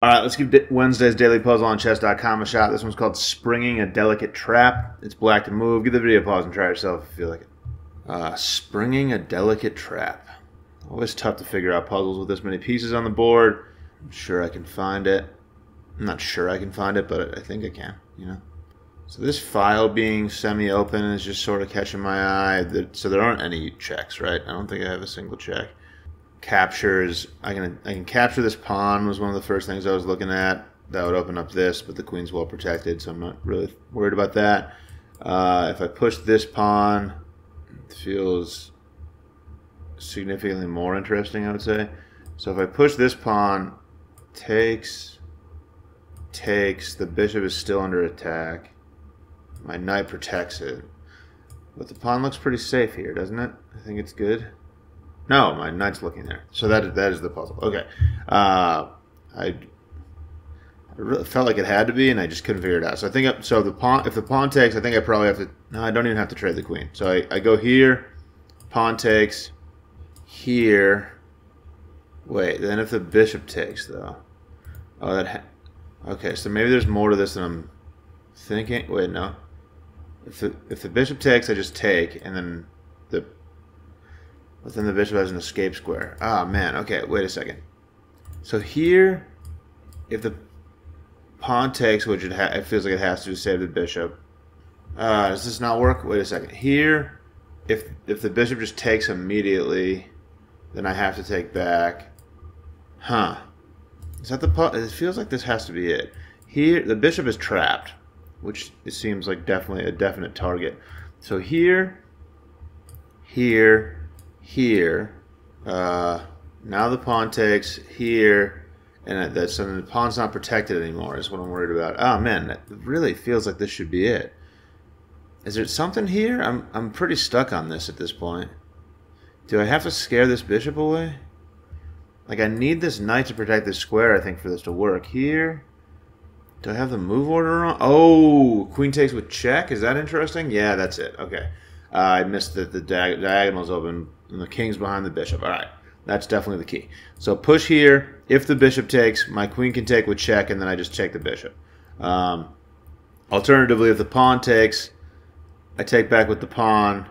All right, let's give Wednesday's daily puzzle on chess.com a shot. This one's called Springing a Delicate Trap. It's black to move. Give the video a pause and try it yourself if you feel like it. Springing a Delicate Trap. Always tough to figure out puzzles with this many pieces on the board. I'm sure I can find it. I'm not sure I can find it, but I think I can, you know. So this file being semi-open is just sort of catching my eye. So there aren't any checks, right? I don't think I have a single check. Captures, I can capture this pawn was one of the first things I was looking at. That would open up this, but the queen's well protected, so I'm not really worried about that. If I push this pawn, it feels significantly more interesting, I would say. So if I push this pawn, takes, the bishop is still under attack. My knight protects it. But the pawn looks pretty safe here, doesn't it? I think it's good. No, my knight's looking there. So that is the puzzle. Okay. I really felt like it had to be, and I just couldn't figure it out. So I think if the pawn takes, I think I probably have to. No, I don't even have to trade the queen. So I go here, pawn takes, here. Wait, then if the bishop takes though, okay. So maybe there's more to this than I'm thinking. Wait, no. If the bishop takes, I just take, and then But then the bishop has an escape square. Ah, man. Okay, wait a second. So here, if the pawn takes, which it feels like it has to save the bishop. Does this not work? Wait a second. Here, if the bishop just takes immediately, then I have to take back. Huh. Is that the pawn? It feels like this has to be it. Here, the bishop is trapped, which it seems like definitely a definite target. So here, here, now the pawn takes here, and so the pawn's not protected anymore is what I'm worried about. Oh man, that really feels like this should be it. Is there something here? I'm pretty stuck on this at this point. Do I have to scare this bishop away? Like I need this knight to protect this square, I think, for this to work. Here, do I have the move order wrong? Oh, queen takes with check. Is that interesting? Yeah, that's it. Okay. I missed that the diagonal's open and the king's behind the bishop. All right, that's definitely the key. So push here. If the bishop takes, my queen can take with check, and then I just check the bishop. Alternatively, if the pawn takes, I take back with the pawn.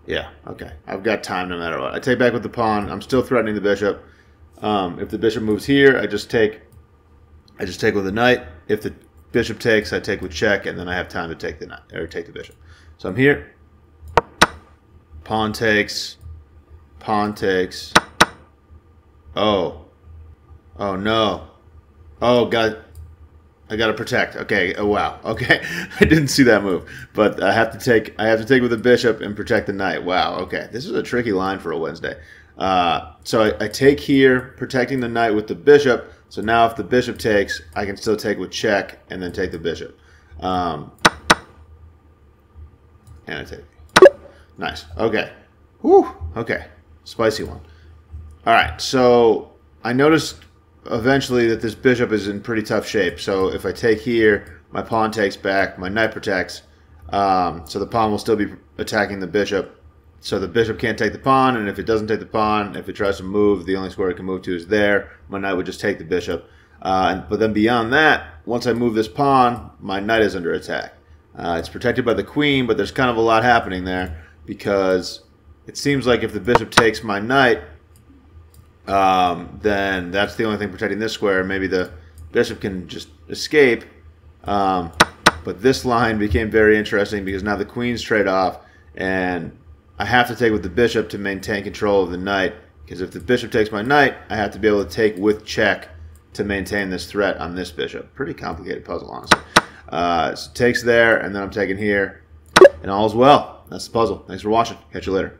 Yeah, okay. I've got time no matter what. I take back with the pawn. I'm still threatening the bishop. If the bishop moves here, I just take with the knight. If the bishop takes, I take with check, and then I have time to take the knight or take the bishop. So I'm here. Pawn takes. Pawn takes. Oh no. Oh god. I gotta protect. Okay. Oh wow. Okay. I didn't see that move, but I have to take with the bishop and protect the knight. Wow. Okay. This is a tricky line for a Wednesday. So I take here, protecting the knight with the bishop. So now if the bishop takes, I can still take with check and then take the bishop. And I take. Nice. Okay. Whew. Okay. Spicy one. All right. So I noticed eventually that this bishop is in pretty tough shape. So if I take here, my pawn takes back, my knight protects. So the pawn will still be attacking the bishop. So the bishop can't take the pawn, and if it doesn't take the pawn, if it tries to move, the only square it can move to is there. My knight would just take the bishop. But then beyond that, once I move this pawn, my knight is under attack. It's protected by the queen, but there's kind of a lot happening there because it seems like if the bishop takes my knight, then that's the only thing protecting this square. Maybe the bishop can just escape. But this line became very interesting because now the queens trade off, and I have to take with the bishop to maintain control of the knight, because if the bishop takes my knight, I have to be able to take with check to maintain this threat on this bishop. Pretty complicated puzzle, honestly. So it takes there, and then I'm taking here, and all's well. That's the puzzle. Thanks for watching. Catch you later.